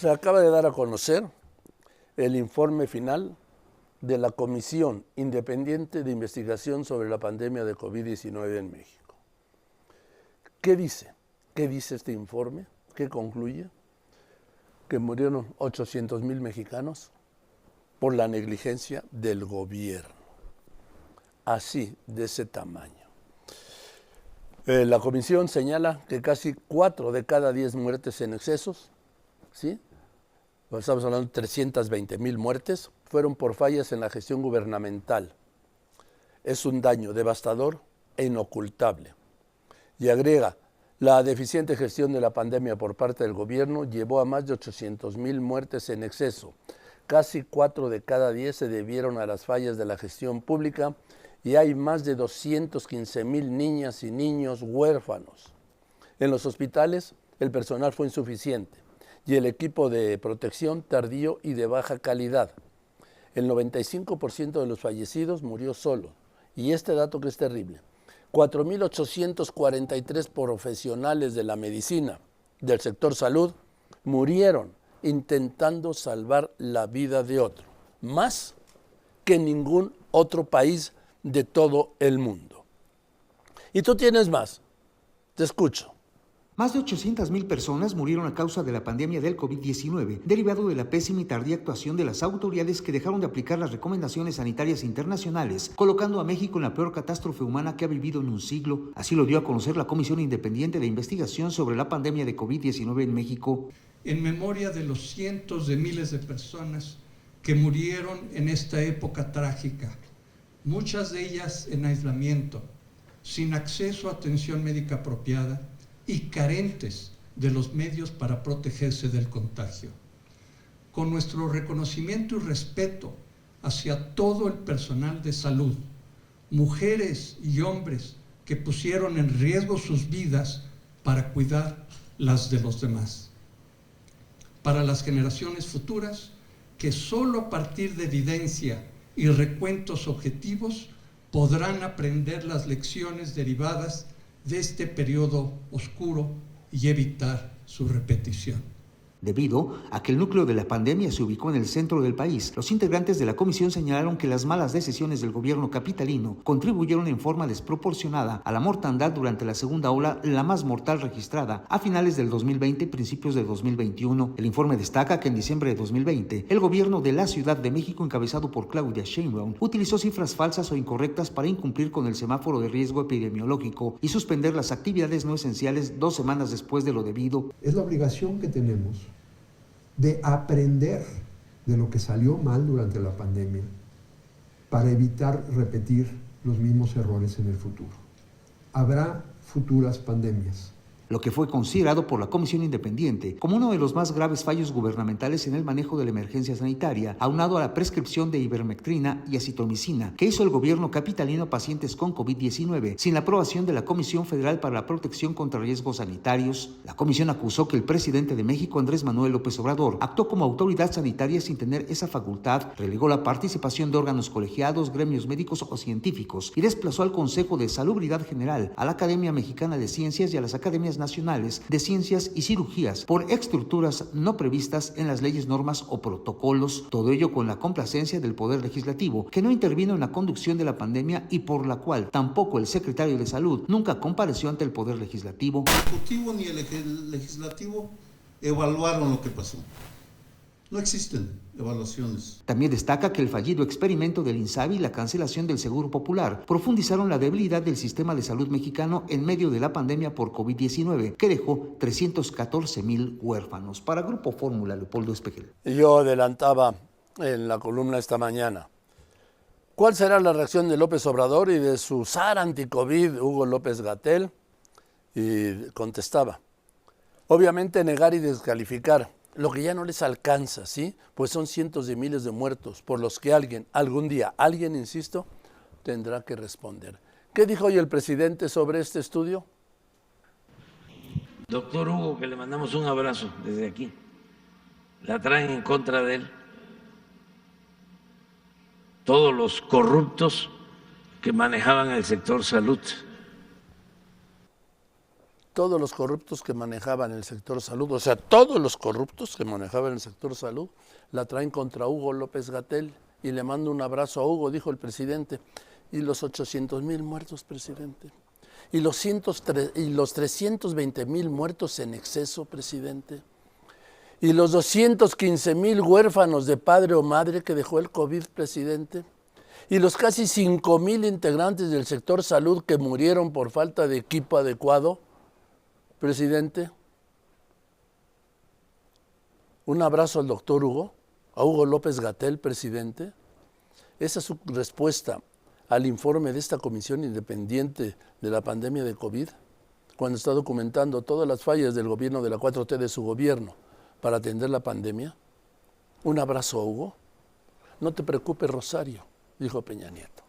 Se acaba de dar a conocer el informe final de la Comisión Independiente de Investigación sobre la Pandemia de COVID-19 en México. ¿Qué dice? ¿Qué dice este informe? ¿Qué concluye? Que murieron 800,000 mexicanos por la negligencia del gobierno. Así, de ese tamaño. La comisión señala que casi 4 de cada 10 muertes en excesos, ¿sí? Estamos hablando de 320,000 muertes, fueron por fallas en la gestión gubernamental. Es un daño devastador e inocultable. Y agrega, la deficiente gestión de la pandemia por parte del gobierno llevó a más de 800,000 muertes en exceso. Casi 4 de cada 10 se debieron a las fallas de la gestión pública y hay más de 215,000 niñas y niños huérfanos. En los hospitales el personal fue insuficiente y el equipo de protección tardío y de baja calidad. El 95% de los fallecidos murió solo. Y este dato que es terrible, 4,843 profesionales de la medicina, del sector salud, murieron intentando salvar la vida de otro, más que en ningún otro país de todo el mundo. Y tú tienes más, te escucho. Más de 800,000 personas murieron a causa de la pandemia del COVID-19, derivado de la pésima y tardía actuación de las autoridades que dejaron de aplicar las recomendaciones sanitarias internacionales, colocando a México en la peor catástrofe humana que ha vivido en un siglo. Así lo dio a conocer la Comisión Independiente de Investigación sobre la Pandemia de COVID-19 en México. En memoria de los cientos de miles de personas que murieron en esta época trágica, muchas de ellas en aislamiento, sin acceso a atención médica apropiada y carentes de los medios para protegerse del contagio. Con nuestro reconocimiento y respeto hacia todo el personal de salud, mujeres y hombres que pusieron en riesgo sus vidas para cuidar las de los demás. Para las generaciones futuras, que solo a partir de evidencia y recuentos objetivos podrán aprender las lecciones derivadas de este periodo oscuro y evitar su repetición. Debido a que el núcleo de la pandemia se ubicó en el centro del país, los integrantes de la comisión señalaron que las malas decisiones del gobierno capitalino contribuyeron en forma desproporcionada a la mortandad durante la segunda ola, la más mortal registrada a finales del 2020 y principios de 2021. El informe destaca que en diciembre de 2020, el gobierno de la Ciudad de México, encabezado por Claudia Sheinbaum, utilizó cifras falsas o incorrectas para incumplir con el semáforo de riesgo epidemiológico y suspender las actividades no esenciales 2 semanas después de lo debido. Es la obligación que tenemos de aprender de lo que salió mal durante la pandemia para evitar repetir los mismos errores en el futuro. Habrá futuras pandemias. Lo que fue considerado por la Comisión Independiente como uno de los más graves fallos gubernamentales en el manejo de la emergencia sanitaria, aunado a la prescripción de ivermectrina y acitromicina que hizo el gobierno capitalino a pacientes con COVID-19 sin la aprobación de la Comisión Federal para la Protección contra Riesgos Sanitarios. La comisión acusó que el presidente de México, Andrés Manuel López Obrador, actuó como autoridad sanitaria sin tener esa facultad, relegó la participación de órganos colegiados, gremios médicos o científicos y desplazó al Consejo de Salubridad General, a la Academia Mexicana de Ciencias y a las Academias Nacionales de Ciencias y Cirugías por estructuras no previstas en las leyes, normas o protocolos, todo ello con la complacencia del Poder Legislativo, que no intervino en la conducción de la pandemia y por la cual tampoco el secretario de Salud nunca compareció ante el Poder Legislativo. El Ejecutivo ni el Legislativo evaluaron lo que pasó. No existen evaluaciones. También destaca que el fallido experimento del INSABI y la cancelación del Seguro Popular profundizaron la debilidad del sistema de salud mexicano en medio de la pandemia por COVID-19, que dejó 314,000 huérfanos. Para Grupo Fórmula, Leopoldo Espejel. Yo adelantaba en la columna esta mañana, ¿cuál será la reacción de López Obrador y de su zar anticovid, Hugo López-Gatell? Y contestaba, obviamente negar y descalificar, lo que ya no les alcanza, ¿sí? Pues son cientos de miles de muertos por los que alguien, algún día, insisto, tendrá que responder. ¿Qué dijo hoy el presidente sobre este estudio? Doctor Hugo, que le mandamos un abrazo desde aquí. La traen en contra de él todos los corruptos que manejaban el sector salud. todos los corruptos que manejaban el sector salud, o sea, todos los corruptos que manejaban el sector salud, la traen contra Hugo López-Gatell, y le mando un abrazo a Hugo, dijo el presidente. Y los 800,000 muertos, presidente. Y los 320,000 muertos en exceso, presidente. Y los 215,000 huérfanos de padre o madre que dejó el COVID, presidente. Y los casi 5,000 integrantes del sector salud que murieron por falta de equipo adecuado, presidente. Un abrazo al doctor Hugo, a Hugo López-Gatell, presidente. Esa es su respuesta al informe de esta comisión independiente de la pandemia de COVID, cuando está documentando todas las fallas del gobierno de la 4T de su gobierno para atender la pandemia. Un abrazo a Hugo. No te preocupes, Rosario, dijo Peña Nieto.